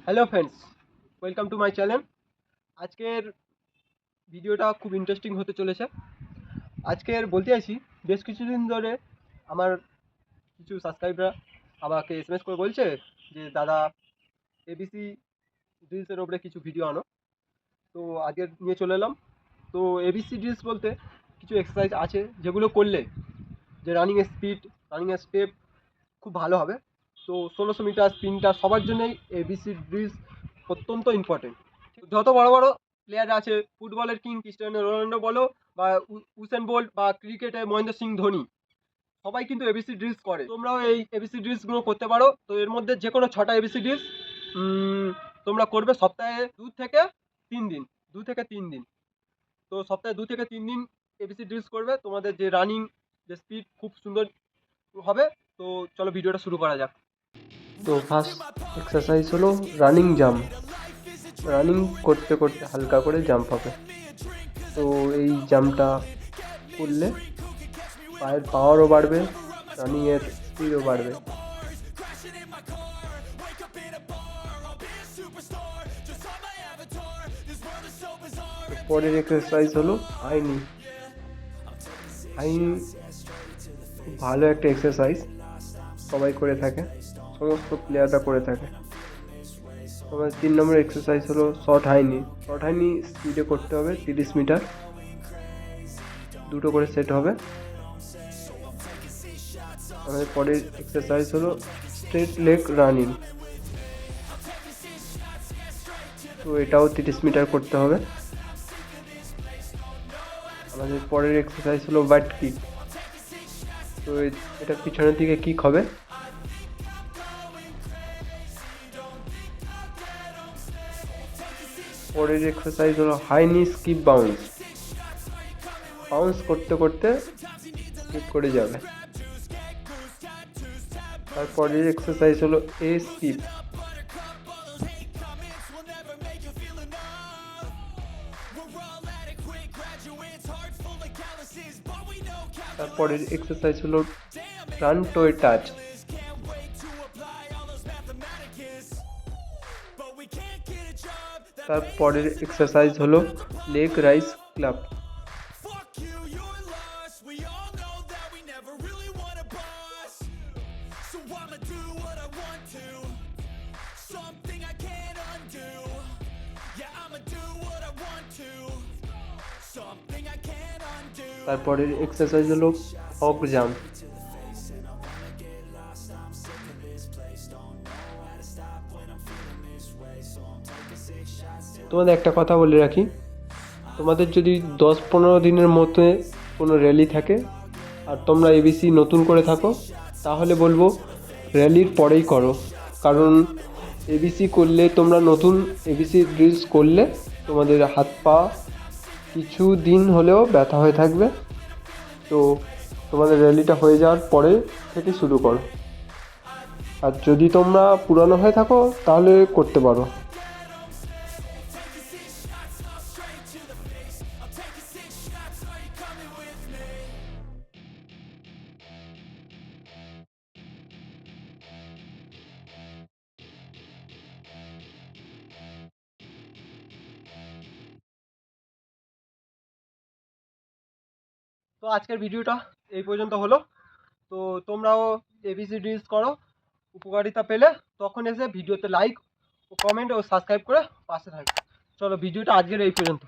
Hello friends, welcome to my channel. আজকের ভিডিওটা খুব ইন্টারেস্টিং হতে চলেছে। আজকের বলতে আছি, বেশ কিছুদিন ধরে আমার কিছু সাবস্ক্রাইবাররা আমাকে এসএমএস করে বলছে যে দাদা এবিসি ড্রিলসের ওপরে কিছু ভিডিও আনো। তো আজকে নিয়ে চলে এলাম। তো এবিসি ড্রিলস বলতে কিছু এক্সারসাইজ আছে যেগুলো করলে যে রানিং স্পিড, রানিং স্টেপ খুব ভালো হবে। তো 1600 মিটার স্প্রিন্টার সবার জন্যই এবিসি ড্রিলস অত্যন্ত ইম্পর্টেন্ট। যত বড় বড় প্লেয়ার আছে, ফুটবলের কিং ক্রিস্টিয়ানো রোনাল্ডো বলো বা উসেন বোল্ট বা ক্রিকেটে মহেন্দ্র সিং ধোনি, সবাই কিন্তু এবিসি ড্রিলস করে। তোমরাও এই এবিসি ড্রিলসগুলো করতে পারো। তো এর মধ্যে যে কোনো 6টা এবিসি ড্রিলস তোমরা করবে সপ্তাহে 2 থেকে 3 দিন। 2 থেকে 3 দিন। তো সপ্তাহে 2 থেকে 3 দিন এবিসি ড্রিলস করবে, তোমাদের যে রানিং যে স্পিড খুব সুন্দর হবে। তো চলো ভিডিওটা শুরু করা যাক। তো ফার্স্ট এক্সারসাইজ হলো রানিং জাম্প। রানিং করতে করতে হালকা করে জাম্প হবে। তো এই জাম্পটা করলে পায়ের পাওয়ারও বাড়বে, রানিংয়ের স্পিডও বাড়বে। পরের এক্সারসাইজ হলো হাই নি। হাই নি খুব ভালো একটা এক্সারসাইজ, সবাই করে থাকে, সমস্ত প্লেয়াররা করে থাকে। তোমার 3 নম্বর এক্সারসাইজ হলো শর্ট হাইনি। শর্ট হাইনি স্পিডে করতে হবে 30 মিটার, 2টো করে সেট হবে। আমাদের পরের এক্সারসাইজ হলো স্ট্রেট লেগ রানিং। তো এটাও 30 মিটার করতে হবে। আমাদের পরের এক্সারসাইজ হলো বাট কিক। তো এটা পিছনের দিকে কিক হবে। পরের এক্সারসাইজ হলো হাই নি স্কিপ বাউন্স। বাউন্স করতে করতে স্কিপ করে যাবে। তারপরের এক্সারসাইজ হলো এ স্কিপ। তারপরের এক্সারসাইজ হলো রান টোয়ে টাচ। তারপরের এক্সারসাইজ হলো লেগ রাইজ ক্লাব। তারপরের এক্সারসাইজ হলো হক জাম্প। তোমাদের একটা কথা বলে রাখি, তোমাদের যদি 10-15 দিনের মধ্যে কোনো র্যালি থাকে আর তোমরা এবিসি নতুন করে থাকো, তাহলে বলবো র্যালির পরেই করো। কারণ এবিসি করলে, তোমরা নতুন এবিসি ড্রিলস করলে তোমাদের হাত পা কিছু দিন হলেও ব্যথা হয়ে থাকবে। তো তোমাদের র্যালিটা হয়ে যাওয়ার পরে থেকে শুরু করো। আর যদি তোমরা পুরানো হয়ে থাকো তাহলে করতে পারো। তো আজকের ভিডিওটা এই পর্যন্ত হলো। তো তোমরাও এবিসি ড্রিলস করো, উপকারিতা পেলে তখন এসে ভিডিওতে লাইক ও কমেন্ট ও সাবস্ক্রাইব করে পাশে থাকবে। চলো ভিডিওটা আজকের এই পর্যন্ত।